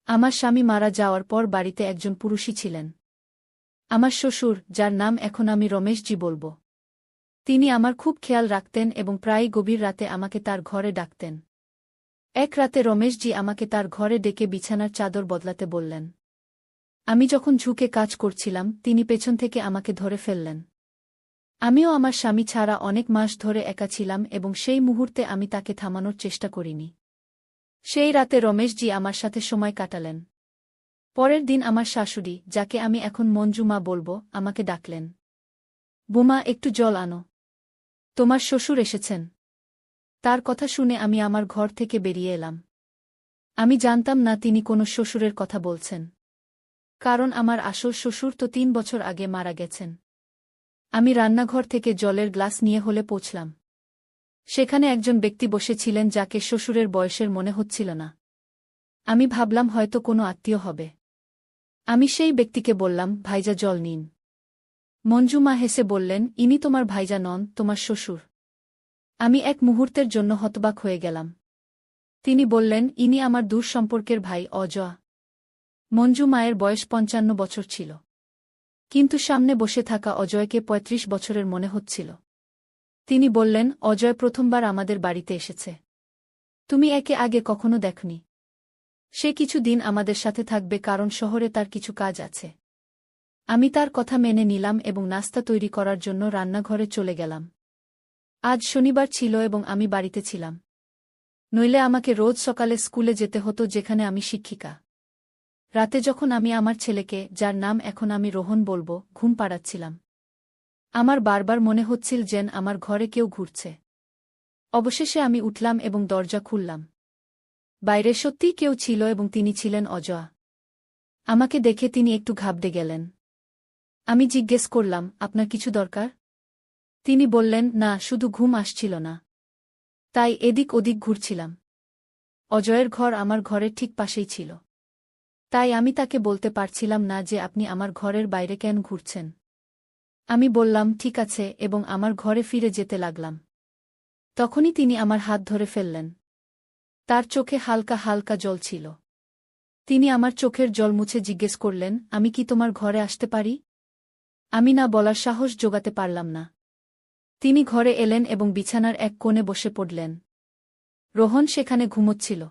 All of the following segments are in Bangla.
আমার স্বামী মারা যাওয়ার পর বাড়িতে একজন পুরুষই ছিলেন। আমার শ্বশুর, যার নাম এখন আমি রমেশজি বলব। তিনি আমার খুব খেয়াল রাখতেন এবং প্রায়ই গভীর রাতে আমাকে তার ঘরে ডাকতেন। এক রাতে রমেশজি আমাকে তার ঘরে ডেকে বিছানার চাদর বদলাতে বললেন। আমি যখন ঝুঁকে কাজ করছিলাম, তিনি পেছন থেকে আমাকে ধরে ফেললেন। আমিও আমার স্বামী ছাড়া অনেক মাস ধরে একা ছিলাম এবং সেই মুহূর্তে আমি তাকে থামানোর চেষ্টা করিনি। সেই রাতে রমেশজি আমার সাথে সময় কাটালেন। পরের দিন আমার শাশুড়ি, যাকে আমি এখন মঞ্জু মা বলব, আমাকে ডাকলেন। বুমা, একটু জল আনো। তোমার শ্বশুর এসেছেন। তার কথা শুনে আমি আমার ঘর থেকে বেরিয়ে এলাম। আমি জানতাম না তিনি কোনো শ্বশুরের কথা বলছেন, কারণ আমার আসল শ্বশুর তো 3 বছর আগে মারা গেছেন। আমি রান্নাঘর থেকে জলের গ্লাস নিয়ে হলে পৌঁছলাম। সেখানে একজন ব্যক্তি বসেছিলেন যাকে শ্বশুরের বয়সের মনে হচ্ছিল না। আমি ভাবলাম হয়তো কোনো আত্মীয় হবে। আমি সেই ব্যক্তিকে বললাম, ভাইজা জল নিন। মঞ্জু মা হেসে বললেন, ইনি তোমার ভাইজা নন, তোমার শ্বশুর। আমি এক মুহূর্তের জন্য হতবাক হয়ে গেলাম। তিনি বললেন, ইনি আমার দূর সম্পর্কের ভাই অজয়। মঞ্জু মায়ের বয়স 55 বছর ছিল, কিন্তু সামনে বসে থাকা অজয়কে 35 বছরের মনে হচ্ছিল। তিনি বললেন, অজয় প্রথমবার আমাদের বাড়িতে এসেছে। তুমি একে আগে কখনো দেখনি। সে কিছু দিন আমাদের সাথে থাকবে, কারণ শহরে তার কিছু কাজ আছে। আমি তার কথা মেনে নিলাম এবং নাস্তা তৈরি করার জন্য রান্নাঘরে চলে গেলাম। আজ শনিবার ছিল এবং আমি বাড়িতে ছিলাম। নইলে আমাকে রোজ সকালে স্কুলে যেতে হতো, যেখানে আমি শিক্ষিকা। রাতে যখন আমি আমার ছেলেকে, যার নাম এখন আমি রোহন বলব, ঘুম পাড়াচ্ছিলাম, আমার বারবার মনে হচ্ছিল যেন আমার ঘরে কেউ ঘুরছে। অবশেষে আমি উঠলাম এবং দরজা খুললাম। বাইরে সত্যিই কেউ ছিল এবং তিনি ছিলেন অজয়। আমাকে দেখে তিনি একটু ঘাবড়ে গেলেন। আমি জিজ্ঞেস করলাম, আপনার কিছু দরকার? তিনি বললেন, না, শুধু ঘুম আসছিল না, তাই এদিক ওদিক ঘুরছিলাম। অজয়ের ঘর আমার ঘরের ঠিক পাশেই ছিল, তাই আমি তাকে বলতে পারছিলাম না যে আপনি আমার ঘরের বাইরে কেন ঘুরছেন। আমি বললাম, ঠিক আছে, এবং আমার ঘরে ফিরে যেতে লাগলাম। তখনই তিনি আমার হাত ধরে ফেললেন। তার চোখে হালকা হালকা জল ছিল। তিনি আমার চোখের জল মুছে জিজ্ঞেস করলেন, আমি কি তোমার ঘরে আসতে পারি? আমি না বলার সাহস জোগাতে পারলাম না। তিনি ঘরে এলেন এবং বিছানার এক কোণে বসে পড়লেন। রোহন সেখানে ঘুমোচ্ছিল।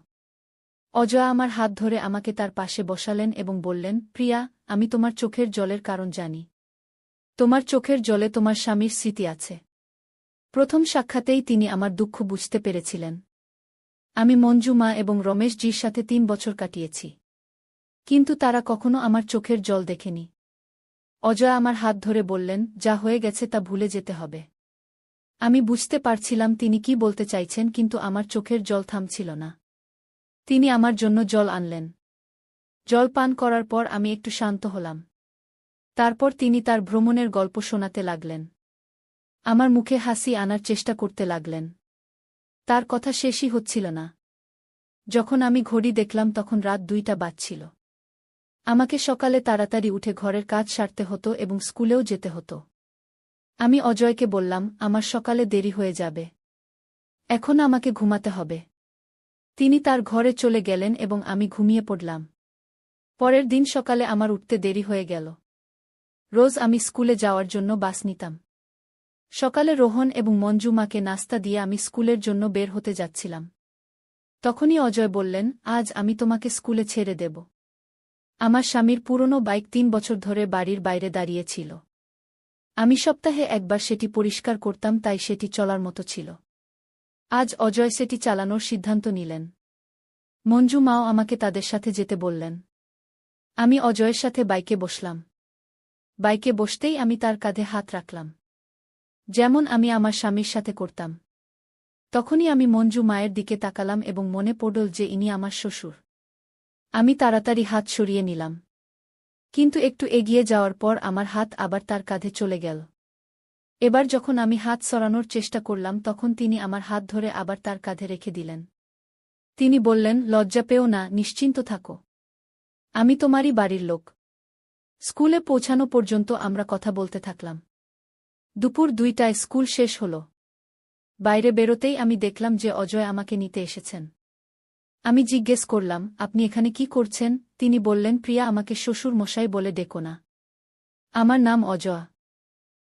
অজয় আমার হাত ধরে আমাকে তার পাশে বসালেন এবং বললেন, প্রিয়া, আমি তোমার চোখের জলের কারণ জানি। তোমার চোখের জলে তোমার স্বামীর স্মৃতি আছে। প্রথম সাক্ষাতেই তিনি আমার দুঃখ বুঝতে পেরেছিলেন। আমি মঞ্জু মা এবং রমেশজির সাথে 3 বছর কাটিয়েছি, কিন্তু তারা কখনো আমার চোখের জল দেখেনি। অজয় আমার হাত ধরে বললেন, যা হয়ে গেছে তা ভুলে যেতে হবে। আমি বুঝতে পারছিলাম তিনি কি বলতে চাইছেন, কিন্তু আমার চোখের জল থামছিল না। তিনি আমার জন্য জল আনলেন। জল পান করার পর আমি একটু শান্ত হলাম। তারপর তিনি তার ভ্রমণের গল্প শোনাতে লাগলেন। আমার মুখে হাসি আনার চেষ্টা করতে লাগলেন। তার কথা শেষই হচ্ছিল না। যখন আমি ঘড়ি দেখলাম তখন রাত 2টা বাজছিল। আমাকে সকালে তাড়াতাড়ি উঠে ঘরের কাজ সারতে হতো এবং স্কুলেও যেতে হতো। আমি অজয়কে বললাম, আমার সকালে দেরি হয়ে যাবে, এখন আমাকে ঘুমাতে হবে। তিনি তার ঘরে চলে গেলেন এবং আমি ঘুমিয়ে পড়লাম। পরের দিন সকালে আমার উঠতে দেরি হয়ে গেল। রোজ আমি স্কুলে যাওয়ার জন্য বাস নিতাম। সকালে রোহন এবং মঞ্জু মাকে নাস্তা দিয়ে আমি স্কুলের জন্য বের হতে যাচ্ছিলাম। তখনই অজয় বললেন, আজ আমি তোমাকে স্কুলে ছেড়ে দেব। আমার স্বামীর পুরনো বাইক 3 বছর ধরে বাড়ির বাইরে দাঁড়িয়েছিল। আমি সপ্তাহে একবার সেটি পরিষ্কার করতাম, তাই সেটি চলার মতো ছিল। আজ অজয় সেটি চালানোর সিদ্ধান্ত নিলেন। মঞ্জু মাও আমাকে তাদের সাথে যেতে বললেন। আমি অজয়ের সাথে বাইকে বসলাম। বাইকে বসতেই আমি তার কাঁধে হাত রাখলাম, যেমন আমি আমার স্বামীর সাথে করতাম। তখনই আমি মঞ্জু মায়ের দিকে তাকালাম এবং মনে পড়ল যে ইনি আমার শ্বশুর। আমি তাড়াতাড়ি হাত সরিয়ে নিলাম, কিন্তু একটু এগিয়ে যাওয়ার পর আমার হাত আবার তার কাঁধে চলে গেল। এবার যখন আমি হাত সরানোর চেষ্টা করলাম তখন তিনি আমার হাত ধরে আবার তার কাঁধে রেখে দিলেন। তিনি বললেন, লজ্জা পেও না, নিশ্চিন্ত থাকো, আমি তোমারই বাড়ির লোক। স্কুলে পৌঁছানো পর্যন্ত আমরা কথা বলতে থাকলাম। দুপুর 2টায় স্কুল শেষ হল। বাইরে বেরোতেই আমি দেখলাম যে অজয় আমাকে নিতে এসেছেন। আমি জিজ্ঞেস করলাম, আপনি এখানে কি করছেন? তিনি বললেন, প্রিয়া, আমাকে শ্বশুর মশাই বলে ডেকো না। আমার নাম অজয়।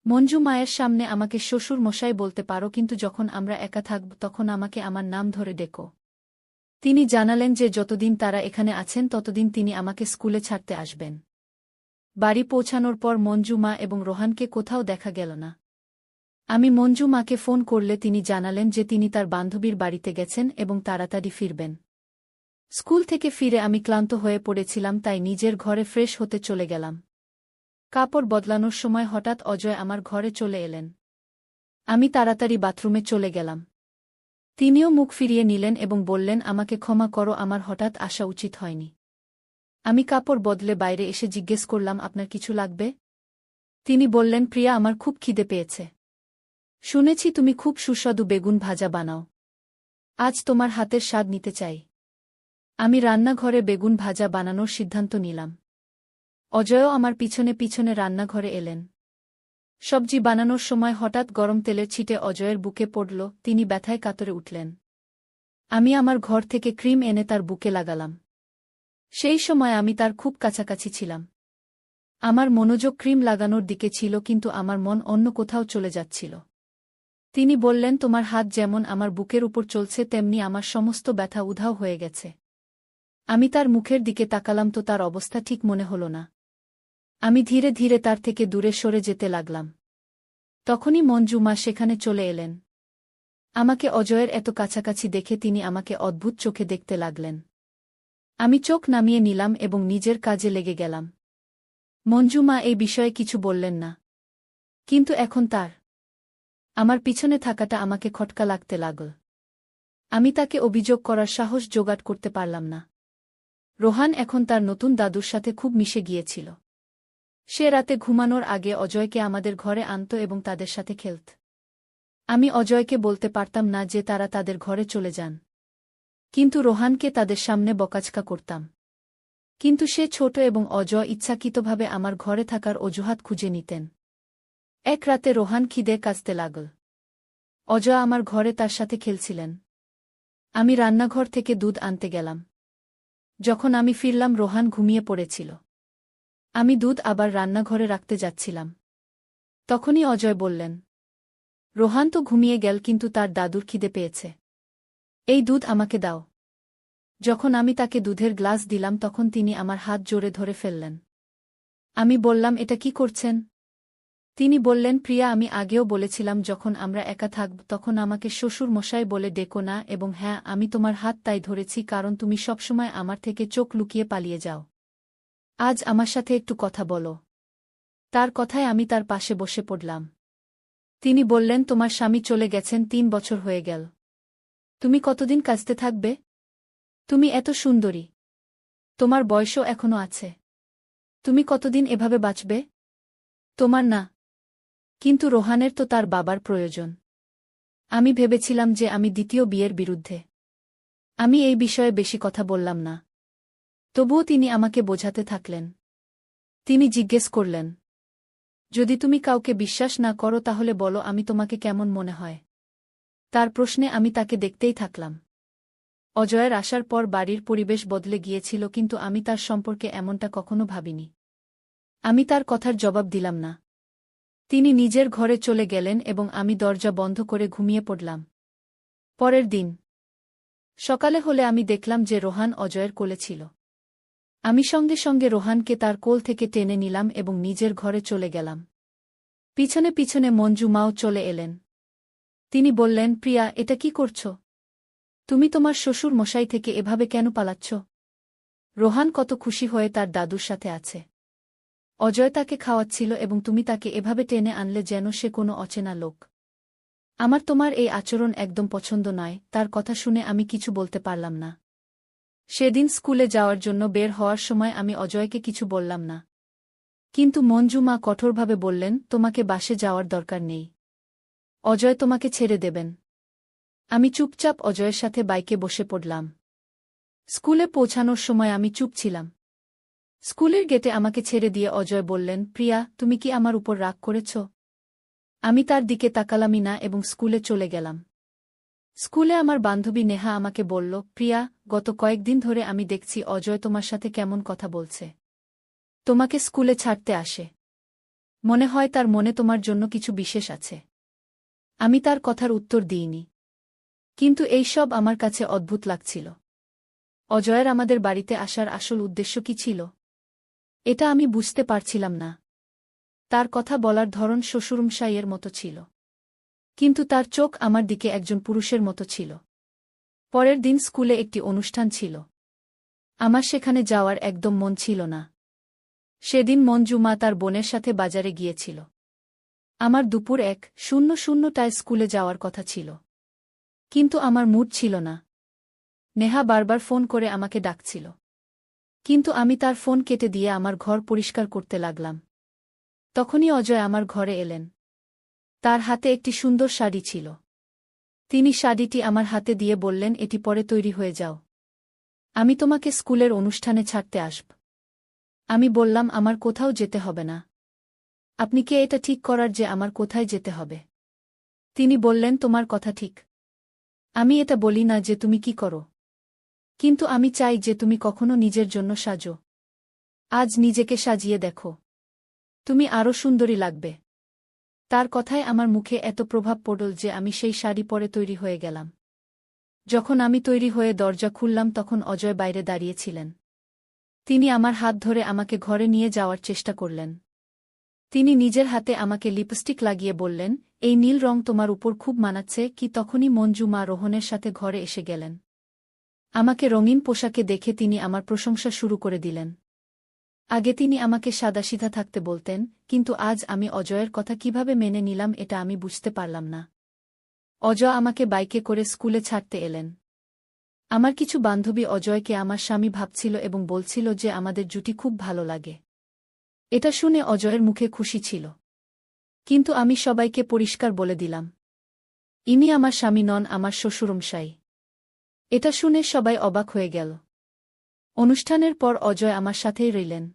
মঞ্জু মায়ের সামনে আমাকে শ্বশুর মশাই বলতে পারো, কিন্তু যখন আমরা একা থাকব তখন আমাকে আমার নাম ধরে ডেকো। তিনি জানালেন যে যতদিন তারা এখানে আছেন ততদিন তিনি আমাকে স্কুলে ছাড়তে আসবেন। বাড়ি পৌঁছানোর পর মঞ্জু মা এবং রোহানকে কোথাও দেখা গেল না। আমি মঞ্জু মাকে ফোন করলে তিনি জানালেন যে তিনি তার বান্ধবীর বাড়িতে গেছেন এবং তাড়াতাড়ি ফিরবেন। স্কুল থেকে ফিরে আমি ক্লান্ত হয়ে পড়েছিলাম, তাই নিজের ঘরে ফ্রেশ হতে চলে গেলাম। কাপড় বদলানোর সময় হঠাৎ অজয় আমার ঘরে চলে এলেন। আমি তাড়াতাড়ি বাথরুমে চলে গেলাম। তিনিও মুখ ফিরিয়ে নিলেন এবং বললেন, আমাকে ক্ষমা করো, আমার হঠাৎ আসা উচিত হয়নি। আমি কাপড় বদলে বাইরে এসে জিজ্ঞেস করলাম, আপনার কিছু লাগবে? তিনি বললেন, প্রিয়া, আমার খুব খিদে পেয়েছে। শুনেছি তুমি খুব সুস্বাদু বেগুন ভাজা বানাও। আজ তোমার হাতের স্বাদ নিতে চাই। আমি রান্নাঘরে বেগুন ভাজা বানানোর সিদ্ধান্ত নিলাম। অজয়ও আমার পিছনে পিছনে রান্নাঘরে এলেন। সবজি বানানোর সময় হঠাৎ গরম তেলের ছিটে অজয়ের বুকে পড়ল, তিনি ব্যথায় কাতরে উঠলেন। আমি আমার ঘর থেকে ক্রিম এনে তার বুকে লাগালাম। সেই সময় আমি তার খুব কাছাকাছি ছিলাম। আমার মনোযোগ ক্রিম লাগানোর দিকে ছিল, কিন্তু আমার মন অন্য কোথাও চলে যাচ্ছিল। তিনি বললেন, তোমার হাত যেমন আমার বুকের উপর চলছে তেমনি আমার সমস্ত ব্যথা উধাও হয়ে গেছে। আমি তার মুখের দিকে তাকালাম তো তার অবস্থা ঠিক মনে হল না। আমি ধীরে ধীরে তার থেকে দূরে সরে যেতে লাগলাম। তখনই মঞ্জু মা সেখানে চলে এলেন। আমাকে অজয়ের এত কাছাকাছি দেখে তিনি আমাকে অদ্ভুত চোখে দেখতে লাগলেন। আমি চোখ নামিয়ে নিলাম এবং নিজের কাজে লেগে গেলাম। মঞ্জু মা এই বিষয়ে কিছু বললেন না। কিন্তু এখন আমার পিছনে থাকাটা আমাকে খটকা লাগতে লাগল। আমি তাকে অভিযোগ করার সাহস জোগাড় করতে পারলাম না। রোহান এখন তার নতুন দাদুর সাথে খুব মিশে গিয়েছিল। সে রাতে ঘুমানোর আগে অজয়কে আমাদের ঘরে আনত এবং তাদের সাথে খেলত। আমি অজয়কে বলতে পারতাম না যে তারা তাদের ঘরে চলে যান, কিন্তু রোহানকে তাদের সামনে বকাঝকা করতাম। কিন্তু সে ছোট এবং অজয় ইচ্ছাকৃতভাবে আমার ঘরে থাকার অজুহাত খুঁজে নিতেন। এক রাতে রোহান খিদে কাঁদতে লাগল। অজয় আমার ঘরে তার সাথে খেলছিলেন। আমি রান্নাঘর থেকে দুধ আনতে গেলাম। যখন আমি ফিরলাম রোহান ঘুমিয়ে পড়েছিল। আমি দুধ আবার রান্নাঘরে রাখতে যাচ্ছিলাম। তখনই অজয় বললেন, রোহান তো ঘুমিয়ে গেল, কিন্তু তার দাদুর খিদে পেয়েছে। এই দুধ আমাকে দাও। যখন আমি তাকে দুধের গ্লাস দিলাম তখন তিনি আমার হাত জোরে ধরে ফেললেন। আমি বললাম, এটা কি করছেন? তিনি বললেন, প্রিয়া, আমি আগেও বলেছিলাম যখন আমরা একা থাকব তখন আমাকে শ্বশুর মশাই বলে ডেকো না, এবং হ্যাঁ, আমি তোমার হাত তাই ধরেছি কারণ তুমি সবসময় আমার থেকে চোখ লুকিয়ে পালিয়ে যাও। আজ আমার সাথে একটু কথা বলো। তার কথায় আমি তার পাশে বসে পড়লাম। তিনি বললেন, তোমার স্বামী চলে গেছেন 3 বছর হয়ে গেল। তুমি কতদিন কাঁদতে থাকবে? তুমি এত সুন্দরী। তোমার বয়সও এখনো আছে। তুমি কতদিন এভাবে বাঁচবে? তোমার না, কিন্তু রোহানের তো তার বাবার প্রয়োজন। আমি ভেবেছিলাম যে আমি দ্বিতীয় বিয়ের বিরুদ্ধে। আমি এই বিষয়ে বেশি কথা বললাম না। তবুও তিনি আমাকে বোঝাতে থাকলেন। তিনি জিজ্ঞেস করলেন, যদি তুমি কাউকে বিশ্বাস না করো তাহলে বলো আমি তোমাকে কেমন মনে হয়। তার প্রশ্নে আমি তাকে দেখতেই থাকলাম। অজয়ের আসার পর বাড়ির পরিবেশ বদলে গিয়েছিল, কিন্তু আমি তার সম্পর্কে এমনটা কখনো ভাবিনি। আমি তার কথার জবাব দিলাম না। তিনি নিজের ঘরে চলে গেলেন এবং আমি দরজা বন্ধ করে ঘুমিয়ে পড়লাম। পরের দিন সকালে হলে আমি দেখলাম যে রোহান অজয়ের কোলে ছিল। আমি সঙ্গে সঙ্গে রোহানকে তার কোল থেকে টেনে নিলাম এবং নিজের ঘরে চলে গেলাম। পিছনে পিছনে মঞ্জু মাও চলে এলেন। তিনি বললেন, প্রিয়া, এটা কি করছ? তুমি তোমার শ্বশুর মশাই থেকে এভাবে কেন পালাচ্ছ? রোহান কত খুশি হয়ে তার দাদুর সাথে আছে। অজয় তাকে খাওয়াচ্ছিল এবং তুমি তাকে এভাবে টেনে আনলে যেন সে কোনো অচেনা লোক। আমার তোমার এই আচরণ একদম পছন্দ নয়। তার কথা শুনে আমি কিছু বলতে পারলাম না। সেদিন স্কুলে যাওয়ার জন্য বের হওয়ার সময় আমি অজয়কে কিছু বললাম না। কিন্তু মঞ্জু মা কঠোরভাবে বললেন, তোমাকে বাসে যাওয়ার দরকার নেই। অজয় তোমাকে ছেড়ে দেবেন। আমি চুপচাপ অজয়ের সাথে বাইকে বসে পড়লাম। স্কুলে পৌঁছানোর সময় আমি চুপ ছিলাম। স্কুলের গেটে আমাকে ছেড়ে দিয়ে অজয় বললেন, প্রিয়া, তুমি কি আমার উপর রাগ করেছ? আমি তার দিকে তাকালামই না এবং স্কুলে চলে গেলাম। স্কুলে আমার বান্ধবী নেহা আমাকে বলল, প্রিয়া, গত কয়েকদিন ধরে আমি দেখছি অজয় তোমার সাথে কেমন কথা বলছে। তোমাকে স্কুলে ছাড়তে আসে। মনে হয় তার মনে তোমার জন্য কিছু বিশেষ আছে। আমি তার কথার উত্তর দিইনি। কিন্তু এই সব আমার কাছে অদ্ভুত লাগছিল। অজয়ের আমাদের বাড়িতে আসার আসল উদ্দেশ্য কি ছিল? এটা আমি বুঝতে পারছিলাম না। তার কথা বলার ধরন শ্বশুরমশাইয়ের মতো ছিল। কিন্তু তার চোখ আমার দিকে একজন পুরুষের মতো ছিল। পরের দিন স্কুলে একটি অনুষ্ঠান ছিল। আমার সেখানে যাওয়ার একদম মন ছিল না। সেদিন মঞ্জু মা তার বোনের সাথে বাজারে গিয়েছিল। আমার দুপুর 1:00টায় স্কুলে যাওয়ার কথা ছিল। কিন্তু আমার মুড ছিল না। নেহা বারবার ফোন করে আমাকে ডাকছিল। কিন্তু আমি তার ফোন কেটে দিয়ে আমার ঘর পরিষ্কার করতে লাগলাম। তখনই অজয় আমার ঘরে এলেন। তার হাতে একটি সুন্দর শাড়ি ছিল। তিনি শাড়িটি আমার হাতে দিয়ে বললেন, এটি পরে তৈরি হয়ে যাও। আমি তোমাকে স্কুলের অনুষ্ঠানে ছাড়তে আসব। আমি বললাম, আমার কোথাও যেতে হবে না। আপনি কে এটা ঠিক করার যে আমার কোথায় যেতে হবে? তিনি বললেন, তোমার কথা ঠিক। আমি এটা বলি না যে তুমি কি করো। কিন্তু আমি চাই যে তুমি কখনো নিজের জন্য সাজো। আজ নিজেকে সাজিয়ে দেখো। তুমি আরও সুন্দরী লাগবে। তার কথায় আমার মুখে এত প্রভাব পড়ল যে আমি সেই শাড়ি পরে তৈরি হয়ে গেলাম। যখন আমি তৈরি হয়ে দরজা খুললাম তখন অজয় বাইরে দাঁড়িয়েছিলেন। তিনি আমার হাত ধরে আমাকে ঘরে নিয়ে যাওয়ার চেষ্টা করলেন। তিনি নিজের হাতে আমাকে লিপস্টিক লাগিয়ে বললেন, এই নীল রং তোমার উপর খুব মানাচ্ছে কি। তখনই মঞ্জু মা রোহনের সাথে ঘরে এসে গেলেন। আমাকে রঙিন পোশাকে দেখে তিনি আমার প্রশংসা শুরু করে দিলেন। আগে তিনি আমাকে সাদাসিধা থাকতে বলতেন, কিন্তু আজ আমি অজয়ের কথা কিভাবে মেনে নিলাম এটা আমি বুঝতে পারলাম না। অজয় আমাকে বাইকে করে স্কুলে ছাড়তে এলেন। আমার কিছু বান্ধবী অজয়কে আমার স্বামী ভাবছিল এবং বলছিল যে আমাদের জুটি খুব ভালো লাগে। এটা শুনে অজয়ের মুখে খুশি ছিল। কিন্তু আমি সবাইকে পরিষ্কার বলে দিলাম, ইনি আমার স্বামী নন, আমার শ্বশুরমশাই। এটা শুনে সবাই অবাক হয়ে গেল। অনুষ্ঠানের পর অজয় আমার সাথেই রইলেন।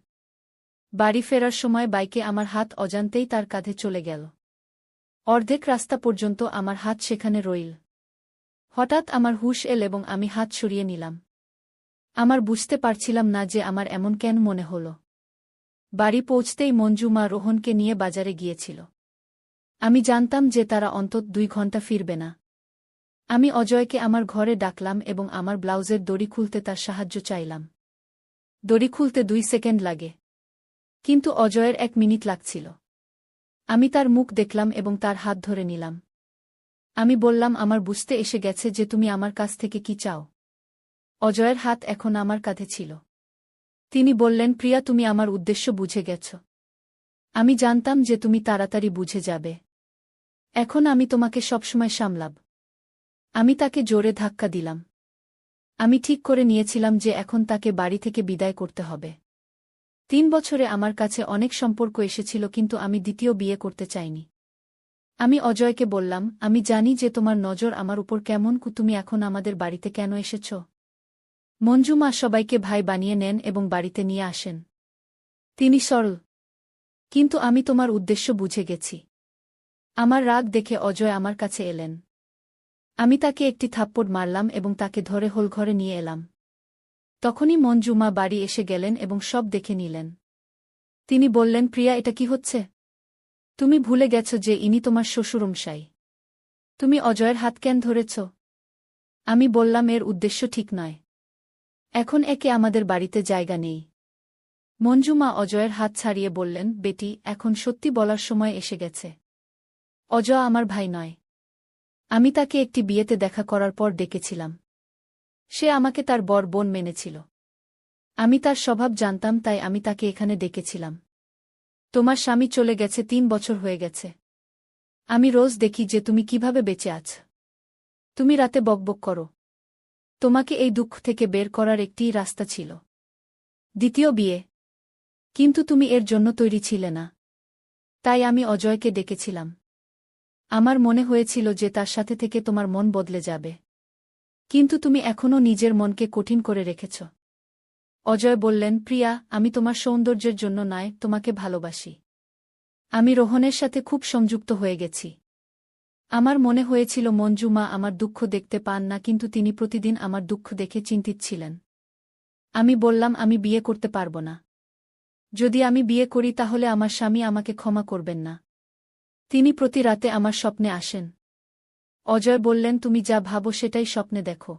বাড়ি ফেরার সময় বাইকে আমার হাত অজান্তেই তার কাঁধে চলে গেল। অর্ধেক রাস্তা পর্যন্ত আমার হাত সেখানে রইল। হঠাৎ আমার হুঁশ এল এবং আমি হাত সরিয়ে নিলাম। আমার বুঝতে পারছিলাম না যে আমার এমন কেন মনে হল। বাড়ি পৌঁছতেই মঞ্জু মা রোহনকে নিয়ে বাজারে গিয়েছিল। আমি জানতাম যে তারা অন্তত 2 ঘন্টা ফিরবে না। আমি অজয়কে আমার ঘরে ডাকলাম এবং আমার ব্লাউজের দড়ি খুলতে তার সাহায্য চাইলাম। দড়ি খুলতে 2 সেকেন্ড লাগে। কিন্তু অজয়ের 1 মিনিট লাগছিল। আমি তার মুখ দেখলাম এবং তার হাত ধরে নিলাম। আমি বললাম, আমার বুঝতে এসে গেছে যে তুমি আমার কাছ থেকে কি চাও। অজয়ের হাত এখন আমার কাঁধে ছিল। তিনি বললেন, প্রিয়া, তুমি আমার উদ্দেশ্য বুঝে গেছ। আমি জানতাম যে তুমি তাড়াতাড়ি বুঝে যাবে। এখন আমি তোমাকে সবসময় সামলাব। আমি তাকে জোরে ধাক্কা দিলাম। আমি ঠিক করে নিয়েছিলাম যে এখন তাকে বাড়ি থেকে বিদায় করতে হবে। 3 বছরে আমার কাছে অনেক সম্পর্ক এসেছিল, কিন্তু আমি দ্বিতীয় বিয়ে করতে চাইনি। আমি অজয়কে বললাম, আমি জানি যে তোমার নজর আমার উপর কেমন, তুমি এখন আমাদের বাড়িতে কেন এসেছ? মঞ্জু মা সবাইকে ভাই বানিয়ে নেন এবং বাড়িতে নিয়ে আসেন। তিনি সরল। কিন্তু আমি তোমার উদ্দেশ্য বুঝে গেছি। আমার রাগ দেখে অজয় আমার কাছে এলেন। আমি তাকে একটি থাপ্পড় মারলাম এবং তাকে ধরে হোলঘরে নিয়ে এলাম। তখনই মঞ্জু মা বাড়ি এসে গেলেন এবং সব দেখে নিলেন। তিনি বললেন, প্রিয়া, এটা কি হচ্ছে? তুমি ভুলে গেছ যে ইনি তোমার শ্বশুরমশাই। তুমি অজয়ের হাত কেন ধরেছ? আমি বললাম, এর উদ্দেশ্য ঠিক নয়। এখন একে আমাদের বাড়িতে জায়গা নেই। মঞ্জু মা অজয়ের হাত ছাড়িয়ে বললেন, বেটি, এখন সত্যি বলার সময় এসে গেছে। অজয় আমার ভাই নয়। আমি তাকে একটি বিয়েতে দেখা করার পর ডেকেছিলাম। সে আমাকে তার বর বোন মেনেছিল। আমি তার স্বভাব জানতাম, তাই আমি তাকে এখানে ডেকেছিলাম। তোমার স্বামী চলে গেছে, 3 বছর হয়ে গেছে। আমি রোজ দেখি যে তুমি কিভাবে বেঁচে আছ। তুমি রাতে বকবক করো। তোমাকে এই দুঃখ থেকে বের করার একটিই রাস্তা ছিল, দ্বিতীয় বিয়ে। কিন্তু তুমি এর জন্য তৈরি ছিলে না। তাই আমি অজয়কে ডেকেছিলাম। আমার মনে হয়েছিল যে তার সাথে থেকে তোমার মন বদলে যাবে। কিন্তু তুমি এখনও নিজের মনকে কঠিন করে রেখেছ। অজয় বললেন, প্রিয়া, আমি তোমার সৌন্দর্যের জন্য নয়, তোমাকে ভালোবাসি। আমি রোহনের সাথে খুব সংযুক্ত হয়ে গেছি। আমার মনে হয়েছিল মঞ্জু মা আমার দুঃখ দেখতে পান না, কিন্তু তিনি প্রতিদিন আমার দুঃখ দেখে চিন্তিত ছিলেন। আমি বললাম, আমি বিয়ে করতে পারব না। যদি আমি বিয়ে করি তাহলে আমার স্বামী আমাকে ক্ষমা করবেন না। তিনি প্রতি রাতে আমার স্বপ্নে আসেন। অজয় বললেন, তুমি যা ভাবো সেটাই স্বপ্নে দেখো।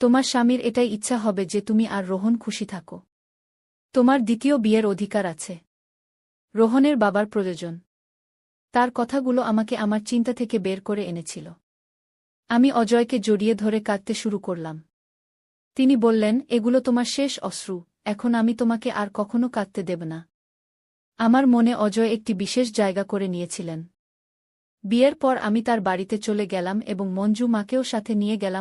তোমার স্বামীর এটাই ইচ্ছা হবে যে তুমি আর রোহন খুশি থাকো। তোমার দ্বিতীয় বিয়ের অধিকার আছে। রোহনের বাবার প্রয়োজন। তার কথাগুলো আমাকে আমার চিন্তা থেকে বের করে এনেছিল। আমি অজয়কে জড়িয়ে ধরে কাঁদতে শুরু করলাম। তিনি বললেন, এগুলো তোমার শেষ অশ্রু, এখন আমি তোমাকে আর কখনো কাঁদতে দেব না। আমার মনে অজয় একটি বিশেষ জায়গা করে নিয়েছিলেন। বিয়ের পর আমি তার বাড়িতে চলে গেলাম এবং মঞ্জু মাকেও সাথে নিয়ে গেলাম।